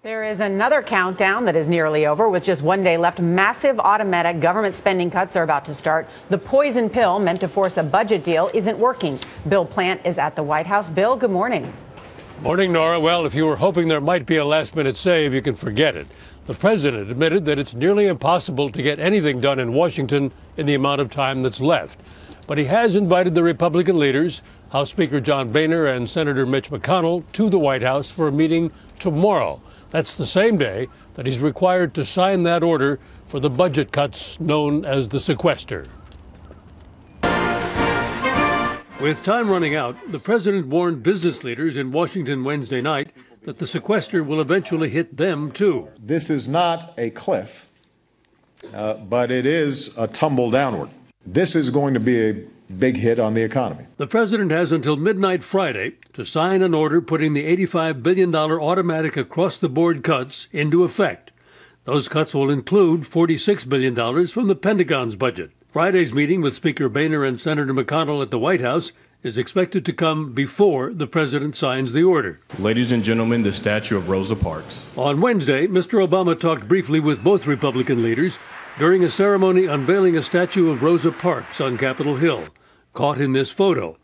There is another countdown that is nearly over. With just one day left, massive automatic government spending cuts are about to start. The poison pill meant to force a budget deal isn't working. Bill Plante is at the White House. Bill, good morning. Morning, Nora. Well, if you were hoping there might be a last-minute save, you can forget it. The president admitted that it's nearly impossible to get anything done in Washington in the amount of time that's left. But he has invited the Republican leaders, House Speaker John Boehner and Senator Mitch McConnell, to the White House for a meeting tomorrow. That's the same day that he's required to sign that order for the budget cuts known as the Sequester. With time running out, the president warned business leaders in Washington Wednesday night that the Sequester will eventually hit them, too. This is not a cliff, but it is a tumble downward. This is going to be a big hit on the economy. The president has until midnight Friday to sign an order putting the $85 billion automatic across-the-board cuts into effect. Those cuts will include $46 billion from the Pentagon's budget. Friday's meeting with Speaker Boehner and Senator McConnell at the White House is expected to come before the president signs the order. Ladies and gentlemen, the statue of Rosa Parks. On Wednesday, Mr. Obama talked briefly with both Republican leaders during a ceremony unveiling a statue of Rosa Parks on Capitol Hill, caught in this photo.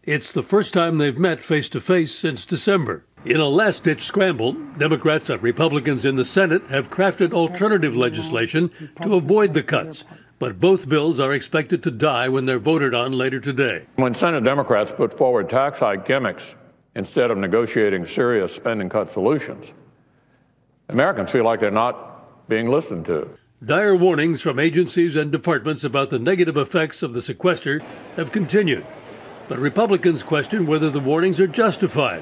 It's the first time they've met face-to-face since December. In a last-ditch scramble, Democrats and Republicans in the Senate have crafted alternative legislation to avoid the cuts. But both bills are expected to die when they're voted on later today. When Senate Democrats put forward tax hike gimmicks instead of negotiating serious spending cut solutions, Americans feel like they're not being listened to. Dire warnings from agencies and departments about the negative effects of the sequester have continued. But Republicans question whether the warnings are justified.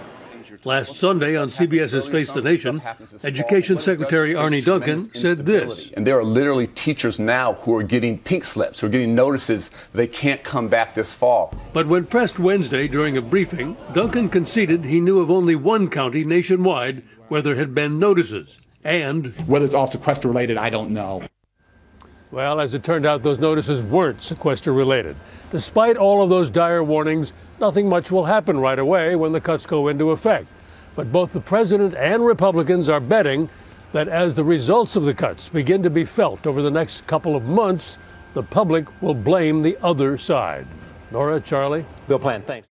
Last Sunday on CBS's Face the Nation, Education Secretary Arne Duncan said this. And there are literally teachers now who are getting pink slips, who are getting notices they can't come back this fall. But when pressed Wednesday during a briefing, Duncan conceded he knew of only one county nationwide where there had been notices. And whether it's all sequester related, I don't know. Well, as it turned out, those notices weren't sequester related. Despite all of those dire warnings, nothing much will happen right away when the cuts go into effect. But both the president and Republicans are betting that as the results of the cuts begin to be felt over the next couple of months, the public will blame the other side. Nora, Charlie? Bill Plante, thanks.